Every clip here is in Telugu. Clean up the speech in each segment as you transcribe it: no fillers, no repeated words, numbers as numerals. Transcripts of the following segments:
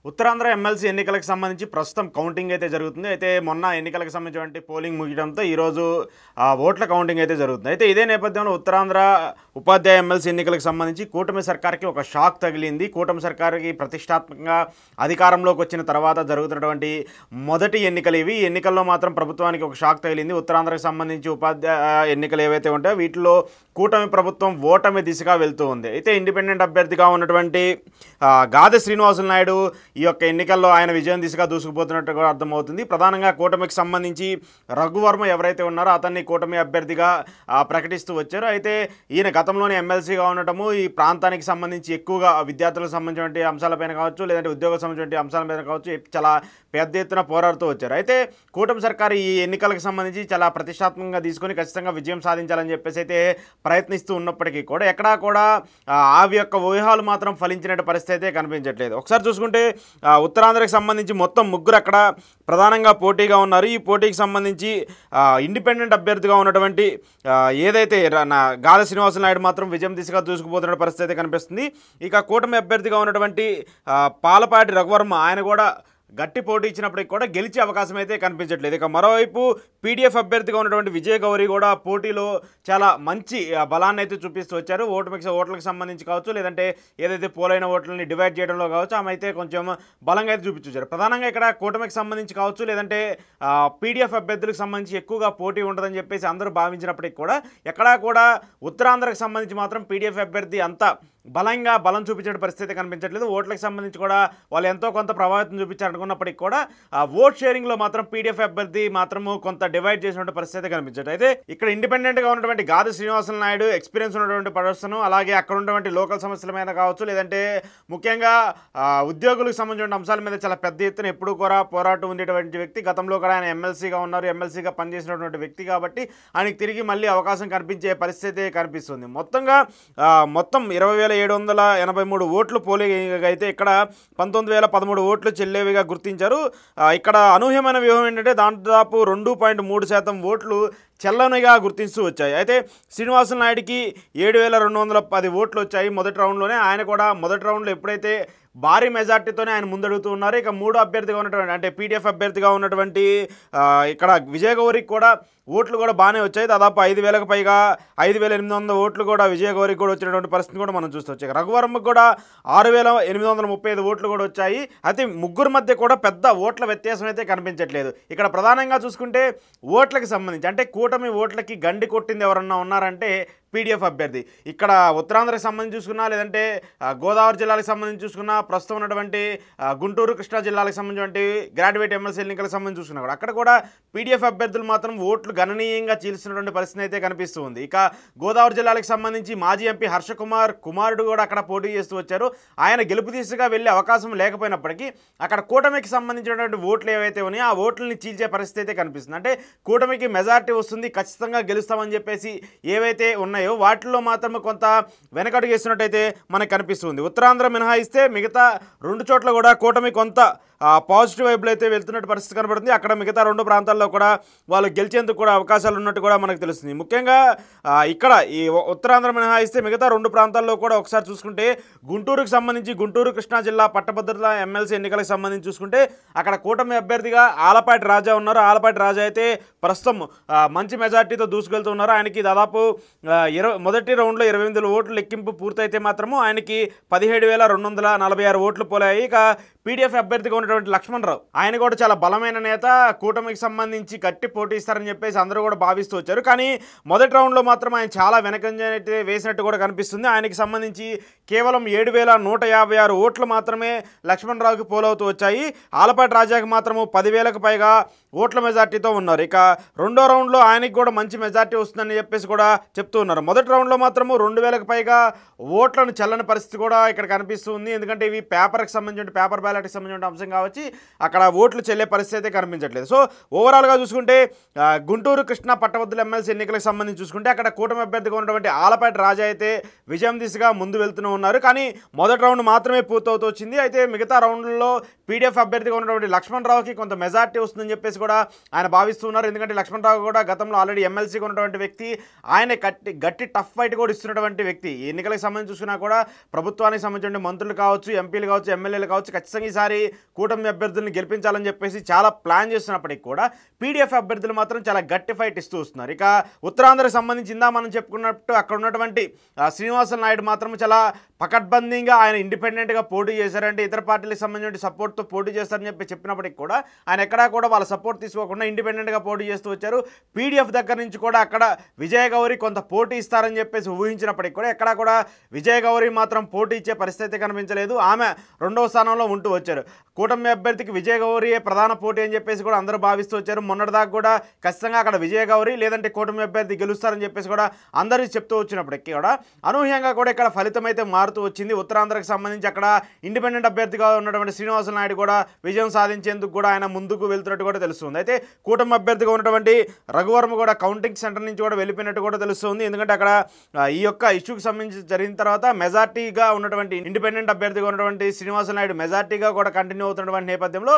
ఉత్తరాంధ్ర ఎమ్మెల్సీ ఎన్నికలకు సంబంధించి ప్రస్తుతం కౌంటింగ్ అయితే జరుగుతుంది. అయితే మొన్న ఎన్నికలకు సంబంధించినటువంటి పోలింగ్ ముగియడంతో ఈరోజు ఓట్ల కౌంటింగ్ అయితే జరుగుతుంది. అయితే ఇదే నేపథ్యంలో ఉత్తరాంధ్ర ఉపాధ్యాయ ఎమ్మెల్సీ ఎన్నికలకు సంబంధించి కూటమి సర్కార్కి ఒక షాక్ తగిలింది. కూటమి సర్కార్కి ప్రతిష్టాత్మకంగా అధికారంలోకి వచ్చిన తర్వాత జరుగుతున్నటువంటి మొదటి ఎన్నికలు ఇవి. ఎన్నికల్లో మాత్రం ప్రభుత్వానికి ఒక షాక్ తగిలింది. ఉత్తరాంధ్రకు సంబంధించి ఉపాధ్యాయ ఎన్నికలు ఏవైతే ఉంటాయో వీటిలో కూటమి ప్రభుత్వం ఓటమి దిశగా వెళ్తూ ఉంది. అయితే ఇండిపెండెంట్ అభ్యర్థిగా ఉన్నటువంటి గాదె శ్రీనివాసులు నాయుడు ఈ యొక్క ఎన్నికల్లో ఆయన విజయం దిశగా దూసుకుపోతున్నట్టు కూడా అర్థమవుతుంది. ప్రధానంగా కూటమికి సంబంధించి రఘువర్మ ఎవరైతే ఉన్నారో అతన్ని కూటమి అభ్యర్థిగా ప్రకటిస్తూ వచ్చారు. అయితే ఈయన గతంలోనే ఎమ్మెల్సీగా ఉండటము ఈ ప్రాంతానికి సంబంధించి ఎక్కువగా విద్యార్థులకు సంబంధించినటువంటి అంశాలపైన కావచ్చు, లేదంటే ఉద్యోగులకు సంబంధించిన అంశాలపైన కావచ్చు చాలా పెద్ద ఎత్తున పోరాడుతూ వచ్చారు. అయితే కూటమి సర్కారు ఈ ఎన్నికలకు సంబంధించి చాలా ప్రతిష్టాత్మకంగా తీసుకొని ఖచ్చితంగా విజయం సాధించాలని చెప్పేసి అయితే ప్రయత్నిస్తూ ఉన్నప్పటికీ కూడా ఎక్కడా కూడా ఆ యొక్క వ్యూహాలు మాత్రం ఫలించినట్టు పరిస్థితి అయితే కనిపించట్లేదు. ఒకసారి చూసుకుంటే ఉత్తరాంధ్రకు సంబంధించి మొత్తం ముగ్గురు అక్కడ ప్రధానంగా పోటీగా ఉన్నారు. ఈ పోటీకి సంబంధించి ఇండిపెండెంట్ అభ్యర్థిగా ఉన్నటువంటి ఏదైతే గాదె శ్రీనివాసులు నాయుడు మాత్రం విజయం దిశగా దూసుకుపోతున్న పరిస్థితి అయితే కనిపిస్తుంది. ఇక కూటమి అభ్యర్థిగా ఉన్నటువంటి పాలపాటి రఘువర్మ ఆయన కూడా గట్టి పోటీ ఇచ్చినప్పటికి కూడా గెలిచే అవకాశం అయితే కనిపించట్లేదు. ఇక మరోవైపు పీడీఎఫ్ అభ్యర్థిగా ఉన్నటువంటి విజయ గౌరి కూడా పోటీలో చాలా మంచి బలాన్ని అయితే చూపిస్తూ వచ్చారు. ఓట్లకు సంబంధించి కావచ్చు, లేదంటే ఏదైతే పోలైన ఓట్లని డివైడ్ చేయడంలో కావచ్చు, ఆమె అయితే కొంచెం బలంగా అయితే చూపించారు. ప్రధానంగా ఇక్కడ కూటమికి సంబంధించి కావచ్చు, లేదంటే పీడీఎఫ్ అభ్యర్థులకు సంబంధించి ఎక్కువగా పోటీ ఉంటుందని చెప్పేసి అందరూ భావించినప్పటికీ కూడా ఎక్కడా కూడా ఉత్తరాంధ్రకు సంబంధించి మాత్రం పీడీఎఫ్ అభ్యర్థి అంత బలం చూపించే పరిస్థితి కనిపించట్లేదు. ఓట్లకు సంబంధించి కూడా వాళ్ళు ఎంతో కొంత ప్రభావితం చూపించాలనుకున్నప్పటికీ కూడా ఓట్ షేరింగ్లో మాత్రం పీడీఎఫ్ అభ్యర్థి మాత్రము కొంత డివైడ్ చేసినటువంటి పరిస్థితి కనిపించట్లేదు. అయితే ఇక్కడ ఇండిపెండెంట్గా ఉన్నటువంటి గాదె శ్రీనివాసులు నాయుడు ఎక్స్పీరియన్స్ ఉన్నటువంటి పర్సన్, అలాగే అక్కడ ఉన్నటువంటి లోకల్ సమస్యల మీద కావచ్చు, లేదంటే ముఖ్యంగా ఉద్యోగులకు సంబంధించిన అంశాల మీద చాలా పెద్ద ఎత్తున ఎప్పుడు కూడా పోరాటం ఉండేటువంటి వ్యక్తి. గతంలో కూడా ఆయన ఎమ్మెల్సీగా ఉన్నారు, ఎమ్మెల్సీగా పనిచేసినటువంటి వ్యక్తి కాబట్టి ఆయనకి తిరిగి మళ్ళీ అవకాశం కనిపించే పరిస్థితి కనిపిస్తుంది. మొత్తం 20,783 ఓట్లు పోలింగ్ అయితే ఇక్కడ 19,013 ఓట్లు చెల్లేవిగా గుర్తించారు. ఇక్కడ అనూహ్యమైన వ్యూహం ఏంటంటే దాదాపు 2.3% ఓట్లు చెల్లనిగా గుర్తిస్తూ వచ్చాయి. అయితే శ్రీనివాసులు నాయుడికి 7,210 ఓట్లు వచ్చాయి మొదటి రౌండ్లోనే. ఆయన కూడా మొదటి రౌండ్లో ఎప్పుడైతే భారీ మెజార్టీతోనే ఆయన ముందడుగుతూ ఉన్నారు. ఇక మూడో అభ్యర్థిగా ఉన్నటువంటి అంటే పీడీఎఫ్ అభ్యర్థిగా ఉన్నటువంటి ఇక్కడ విజయ గౌరికి కూడా ఓట్లు కూడా బాగానే వచ్చాయి. దాదాపు 5,000కు పైగా 5,800 ఓట్లు కూడా విజయ గౌరికి కూడా వచ్చినటువంటి పరిస్థితి కూడా మనం చూస్తూ వచ్చాయి. రఘువర్మకు కూడా 6,835 ఓట్లు కూడా వచ్చాయి. అయితే ముగ్గురు మధ్య కూడా పెద్ద ఓట్ల వ్యత్యాసం అయితే కనిపించట్లేదు. ఇక్కడ ప్రధానంగా చూసుకుంటే ఓట్లకు సంబంధించి అంటే కూటమి ఓట్లకి గండి కొట్టింది ఎవరన్నా ఉన్నారంటే పీడీఎఫ్ అభ్యర్థి. ఇక్కడ ఉత్తరాంధ్రకు సంబంధించి చూసుకున్నా, లేదంటే గోదావరి జిల్లాలకు సంబంధించి చూసుకున్నా, ప్రస్తుతం ఉన్నటువంటి గుంటూరు కృష్ణా జిల్లాలకు సంబంధించినటువంటి గ్రాడ్యుయేట్ ఎమ్మెల్సీ ఎన్నికలకు సంబంధించి చూసుకున్నా కూడా అక్కడ కూడా పీడీఎఫ్ అభ్యర్థులు మాత్రం ఓట్లు గణనీయంగా చీల్చినటువంటి పరిస్థితి అయితే కనిపిస్తూ ఉంది. ఇక గోదావరి జిల్లాలకు సంబంధించి మాజీ ఎంపీ హర్షకుమార్ కుమారుడు కూడా అక్కడ పోటీ చేస్తూ వచ్చారు. ఆయన గెలుపు దిశగా వెళ్ళే అవకాశం లేకపోయినప్పటికీ అక్కడ కూటమికి సంబంధించినటువంటి ఓట్లు ఏవైతే ఉన్నాయో ఆ ఓట్లని చీల్చే పరిస్థితి అయితే కనిపిస్తుంది. అంటే కూటమికి మెజార్టీ వస్తుంది, ఖచ్చితంగా గెలుస్తామని చెప్పేసి ఏవైతే ఉన్నాయో వాటిల్లో మాత్రం కొంత వెనకడుగు వేస్తున్నట్టయితే మనకు కనిపిస్తుంది. ఉత్తరాంధ్ర మినహాయిస్తే మిగతా 2 చోట్ల కూడా కూటమి కొంత పాజిటివ్ వైపులో అయితే వెళ్తున్నట్టు పరిస్థితి కనబడుతుంది. అక్కడ మిగతా 2 ప్రాంతాల్లో కూడా వాళ్ళు గెలిచేందుకు కూడా అవకాశాలు ఉన్నట్టు కూడా మనకు తెలుస్తుంది. ముఖ్యంగా ఇక్కడ ఈ ఉత్తరాంధ్ర మినహాయిస్తే మిగతా 2 ప్రాంతాల్లో కూడా ఒకసారి చూసుకుంటే గుంటూరుకు సంబంధించి గుంటూరు కృష్ణా జిల్లా పట్టభద్రుల ఎమ్మెల్సీ ఎన్నికలకు సంబంధించి చూసుకుంటే అక్కడ కూటమి అభ్యర్థిగా ఆలపాటి రాజా ఉన్నారు. ఆలపాటి రాజా అయితే ప్రస్తుతం మంచి మెజార్టీతో దూసుకెళ్తున్నారు. ఆయనకి దాదాపు మొదటి రౌండ్లో 28 ఓట్లు లెక్కింపు పూర్తయితే మాత్రము ఆయనకి 17,246 ఓట్లు పోలాయి. ఇక పీడీఎఫ్ అభ్యర్థిగా ఉన్నటువంటి లక్ష్మణరావు ఆయన కూడా చాలా బలమైన నేత, కూటమికి సంబంధించి గట్టి పోటీ ఇస్తారని చెప్పేసి అందరూ కూడా భావిస్తూ వచ్చారు. కానీ మొదటి రౌండ్లో మాత్రం ఆయన చాలా వెనకంజ వేసినట్టు కూడా కనిపిస్తుంది. ఆయనకి సంబంధించి కేవలం 7,156 ఓట్లు మాత్రమే లక్ష్మణరావుకి పోలవుతూ వచ్చాయి. ఆలపాటి రాజాకి మాత్రము 10,000కు పైగా ఓట్ల మెజార్టీతో ఉన్నారు. ఇక రెండో రౌండ్లో ఆయనకి కూడా మంచి మెజార్టీ వస్తుందని చెప్పేసి కూడా చెప్తూ ఉన్నారు. మొదటి రౌండ్లో మాత్రము 2,000కు పైగా ఓట్లను చెల్లని పరిస్థితి కూడా ఇక్కడ కనిపిస్తుంది. ఎందుకంటే ఇవి పేపర్కి సంబంధించిన పేపర్ బ్యాలెట్కి సంబంధించిన అంశం కావచ్చు, అక్కడ ఓట్లు చెల్లే పరిస్థితి అయితే కనిపించట్లేదు. సో ఓవరాల్గా చూసుకుంటే గుంటూరు కృష్ణా పట్టభద్రుల ఎమ్మెల్సీ ఎన్నికలకు సంబంధించి చూసుకుంటే అక్కడ కూటమి అభ్యర్థిగా ఉన్నటువంటి ఆలపాటి రాజా అయితే విజయం దిశగా ముందు వెళ్తూనే ఉన్నారు. కానీ మొదటి రౌండ్ మాత్రమే పూర్తవుతూ వచ్చింది. అయితే మిగతా రౌండ్లలో పీడీఎఫ్ అభ్యర్థిగా ఉన్నటువంటి లక్ష్మణరావుకి కొంత మెజార్టీ వస్తుందని చెప్పేసి కూడా ఆయన భావిస్తున్నారు. ఎందుకంటే లక్ష్మణరావు కూడా గతంలో ఆల్రెడీ ఎమ్మెల్సీగా ఉన్నటువంటి వ్యక్తి, ఆయన గట్టి టఫ్ ఫైట్ కూడా ఇస్తున్నటువంటి వ్యక్తి. ఈ ఎన్నికలకు సంబంధించి చూసుకున్నా కూడా ప్రభుత్వానికి సంబంధించిన మంత్రులు కావచ్చు, ఎంపీలు కావచ్చు, ఎమ్మెల్యేలు కావచ్చు ఖచ్చితంగా ఈసారి కూటమి అభ్యర్థులను గెలిపించాలని చెప్పేసి చాలా ప్లాన్ చేస్తున్నప్పటికీ కూడా పీడీఎఫ్ అభ్యర్థులు మాత్రం చాలా గట్టి ఫైట్ ఇస్తూ వస్తున్నారు. ఇక ఉత్తరాంధ్రకు సంబంధించి ఇందా మనం చెప్పుకున్నట్టు అక్కడ ఉన్నటువంటి శ్రీనివాస నాయుడు మాత్రం చాలా పకడ్బందీగా ఆయన ఇండిపెండెంట్గా పోటీ చేశారంటే ఇతర పార్టీలకు సంబంధించిన సపోర్ట్తో పోటీ చేస్తారని చెప్పినప్పటికీ కూడా ఆయన ఎక్కడా కూడా వాళ్ళ సపోర్ట్ తీసుకోకుండా ఇండిపెండెంట్గా పోటీ చేస్తూ వచ్చారు. పీడీఎఫ్ దగ్గర నుంచి కూడా అక్కడ విజయ గౌరి కొంత పోటీ ఇస్తారని చెప్పేసి ఊహించినప్పటికీ కూడా ఎక్కడా కూడా విజయ గౌరి మాత్రం పోటీ ఇచ్చే పరిస్థితి కనిపించలేదు. ఆమె రెండవ స్థానంలో ఉంటూ వచ్చారు. కూటమి అభ్యర్థికి విజయ గౌరియే ప్రధాన పోటీ అని చెప్పేసి కూడా అందరూ భావిస్తూ వచ్చారు. మొన్నటిదాకా కూడా ఖచ్చితంగా అక్కడ విజయ గౌరి లేదంటే కూటమి అభ్యర్థి గెలుస్తారని చెప్పేసి కూడా అందరూ చెప్తూ వచ్చినప్పటికీ కూడా అనూహ్యంగా కూడా ఇక్కడ ఫలితం అయితే మారుతూ వచ్చింది. ఉత్తరాంధ్రకు సంబంధించి అక్కడ ఇండిపెండెంట్ అభ్యర్థిగా ఉన్నటువంటి శ్రీనివాస నాయుడు కూడా విజయం సాధించేందుకు కూడా ఆయన ముందుకు వెళ్తున్నట్టు కూడా తెలుస్తుంది. అయితే కూటమి అభ్యర్థిగా ఉన్నటువంటి రఘువర్మ కూడా కౌంటింగ్ సెంటర్ నుంచి కూడా వెళ్ళిపోయినట్టు కూడా తెలుస్తుంది. ఎందుకంటే అక్కడ ఈ యొక్క ఇష్యూకి సంబంధించి జరిగిన తర్వాత మెజార్టీగా ఉన్నటువంటి ఇండిపెండెంట్ అభ్యర్థిగా ఉన్నటువంటి శ్రీనివాస నాయుడు మెజార్టీగా కూడా కంటిన్యూ అవుతున్నటువంటి నేపథ్యంలో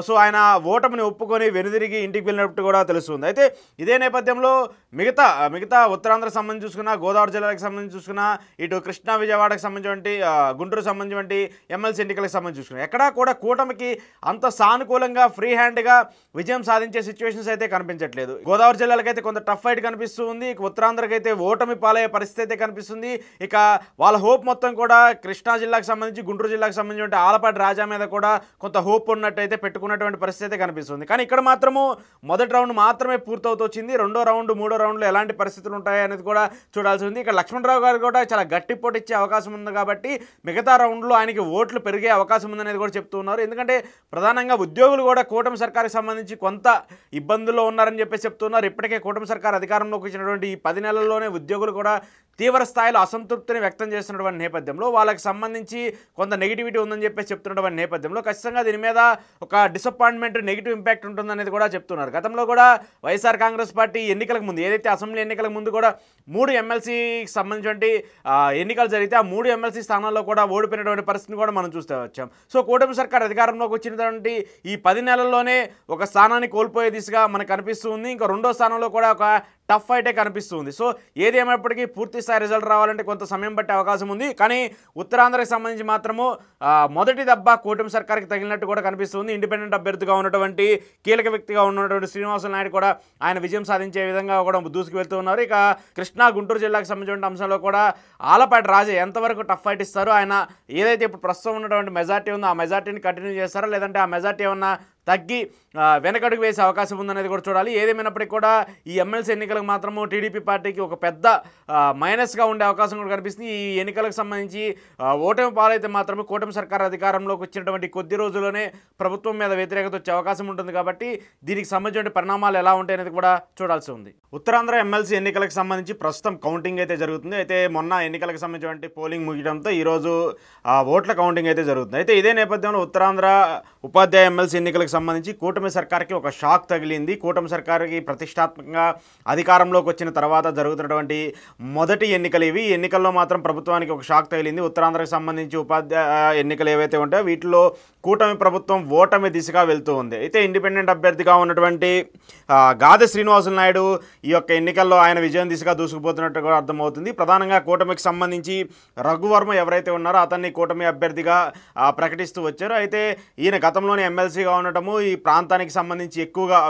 సో ఆయన ఓటమిని ఒప్పుకొని వెనుదిరిగి ఇంటికి వెళ్ళినట్టు కూడా తెలుస్తుంది. అయితే ఇదే నేపథ్యంలో మిగతా ఉత్తరాంధ్రకు సంబంధించి చూసుకున్నా, గోదావరి జిల్లాలకు సంబంధించి చూసుకున్నా, ఇటు కృష్ణా విజయవాడకు సంబంధించినటువంటి గుంటూరు సంబంధించినటువంటి ఎమ్మెల్సీ ఎన్నికలకు సంబంధించి చూసుకున్నా ఎక్కడా కూడా కూటమికి అంత సానుకూలంగా ఫ్రీ హ్యాండ్గా విజయం సాధించే సిచ్యువేషన్స్ అయితే కనిపించట్లేదు. గోదావరి జిల్లాలకైతే కొంత టఫ్ ఫైట్ కనిపిస్తుంది. ఉత్తరాంధ్రకి అయితే ఓటమి పాలయ్యే పరిస్థితి అయితే కనిపిస్తుంది. ఇక వాళ్ళ హోప్ మొత్తం కూడా కృష్ణా జిల్లాకు సంబంధించి, గుంటూరు జిల్లాకు సంబంధించిన ఆలపాటి రాజా మీద కూడా కొంత హోప్ ఉన్నట్టయితే పెట్టుకున్నటువంటి పరిస్థితి అయితే కనిపిస్తుంది. కానీ ఇక్కడ మాత్రము మొదటి రౌండ్ మాత్రమే పూర్తవుతూ వచ్చింది. రెండో రౌండ్, మూడో రౌండ్లో ఎలాంటి పరిస్థితులు ఉంటాయి అనేది కూడా చూడాల్సి ఉంది. ఇక్కడ లక్ష్మణరావు గారు కూడా చాలా గట్టి పోటీ ఇచ్చే అవకాశం ఉంది కాబట్టి మిగతా రౌండ్లో ఆయనకి ఓట్లు పెరిగే అవకాశం ఉందనేది కూడా చెప్తున్నారు. ఎందుకంటే ప్రధానంగా ఉద్యోగులు కూడా కూటమి సర్కారుకి సంబంధించి కొంత ఇబ్బందుల్లో ఉన్నారని చెప్పేసి చెప్తున్నారు. ఇప్పటికే కూటమి సర్కారు అధికారంలోకి వచ్చినటువంటి ఈ 10 నెలల్లోనే ఉద్యోగులు కూడా తీవ్ర స్థాయిలో అసంతృప్తిని వ్యక్తం చేస్తున్నటువంటి నేపథ్యంలో వాళ్ళకి సంబంధించి కొంత నెగిటివిటీ ఉందని చెప్పేసి చెప్తున్నటువంటి నేపథ్యంలో ఖచ్చితంగా దీని మీద ఒక డిసప్పాయింట్మెంట్, నెగిటివ్ ఇంపాక్ట్ ఉంటుందనేది కూడా చెప్తున్నారు. గతంలో కూడా వైఎస్ఆర్ కాంగ్రెస్ పార్టీ ఎన్నికలకు ముందు ఏదైతే అసెంబ్లీ ఎన్నికలకు ముందు కూడా 3 ఎమ్మెల్సీకి సంబంధించినటువంటి ఎన్నికలు జరిగితే ఆ 3 ఎమ్మెల్సీ స్థానాల్లో కూడా ఓడిపోయినటువంటి పరిస్థితిని కూడా మనం చూస్తూ వచ్చాం. సో కూటమి సర్కార్ అధికారంలోకి వచ్చినటువంటి ఈ 10 నెలల్లోనే ఒక స్థానాన్ని కోల్పోయే దిశగా మనకు కనిపిస్తుంది. ఇంకా రెండో స్థానంలో కూడా ఒక టఫ్ ఫైటే కనిపిస్తుంది. సో ఏది ఏమైనప్పటికీ పూర్తి స్థాయి రిజల్ట్ రావాలంటే కొంత సమయం పట్టే అవకాశం ఉంది. కానీ ఉత్తరాంధ్రకు సంబంధించి మాత్రము మొదటి దెబ్బ కూటమి సర్కార్కి తగిలినట్టు కూడా కనిపిస్తుంది. ఇండిపెండెంట్ అభ్యర్థిగా ఉన్నటువంటి కీలక వ్యక్తిగా ఉన్నటువంటి శ్రీనివాస నాయుడు కూడా ఆయన విజయం సాధించే విధంగా కూడా దూసుకు వెళ్తూ ఉన్నారు. ఇక కృష్ణా, గుంటూరు జిల్లాకు సంబంధించిన అంశంలో కూడా ఆలపాటి రాజా ఎంతవరకు టఫ్ ఫైట్ ఇస్తారు, ఆయన ఏదైతే ఇప్పుడు ప్రస్తుతం ఉన్నటువంటి మెజార్టీ ఉందో ఆ మెజార్టీని కంటిన్యూ చేస్తారా లేదంటే ఆ మెజార్టీ ఏమన్నా తగ్గి వెనకడుగు వేసే అవకాశం ఉందనేది కూడా చూడాలి. ఏదేమైనప్పటికీ కూడా ఈ ఎమ్మెల్సీ ఎన్నికలకు మాత్రము టీడీపీ పార్టీకి ఒక పెద్ద మైనస్గా ఉండే అవకాశం కూడా కనిపిస్తుంది. ఈ ఎన్నికలకు సంబంధించి ఓటమి పాలైతే మాత్రమే కూటమి సర్కార్ అధికారంలోకి వచ్చినటువంటి కొద్ది రోజుల్లోనే ప్రభుత్వం మీద వ్యతిరేకత వచ్చే అవకాశం ఉంటుంది కాబట్టి దీనికి సంబంధించిన పరిణామాలు ఎలా ఉంటాయనేది కూడా చూడాల్సి ఉంది. ఉత్తరాంధ్ర ఎమ్మెల్సీ ఎన్నికలకు సంబంధించి ప్రస్తుతం కౌంటింగ్ అయితే జరుగుతుంది. అయితే మొన్న ఎన్నికలకు సంబంధించిన పోలింగ్ ముగియడంతో ఈరోజు ఓట్ల కౌంటింగ్ అయితే జరుగుతుంది. అయితే ఇదే నేపథ్యంలో ఉత్తరాంధ్ర ఉపాధ్యాయ ఎమ్మెల్సీ ఎన్నికలకు సంబంధించి కూటమి సర్కార్కి ఒక షాక్ తగిలింది. కూటమి సర్కార్కి ప్రతిష్టాత్మకంగా అధికారంలోకి వచ్చిన తర్వాత జరుగుతున్నటువంటి మొదటి ఎన్నికలు ఇవి. ఈ ఎన్నికల్లో మాత్రం ప్రభుత్వానికి ఒక షాక్ తగిలింది. ఉత్తరాంధ్రకు సంబంధించి ఉపాధ్యాయ ఎన్నికలు ఏవైతే ఉంటాయో వీటిలో కూటమి ప్రభుత్వం ఓటమి దిశగా వెళ్తూ ఉంది. అయితే ఇండిపెండెంట్ అభ్యర్థిగా ఉన్నటువంటి గాదె శ్రీనివాసులు నాయుడు ఈ యొక్క ఎన్నికల్లో ఆయన విజయం దిశగా దూసుకుపోతున్నట్టు కూడా అర్థమవుతుంది. ప్రధానంగా కూటమికి సంబంధించి రఘువర్మ ఎవరైతే ఉన్నారో అతన్ని కూటమి అభ్యర్థిగా ప్రకటిస్తూ వచ్చారు. అయితే ఈయన గతంలోనే ఎమ్మెల్సీగా ఉండటము, ఈ ప్రాంతానికి సంబంధించి ఎక్కువగా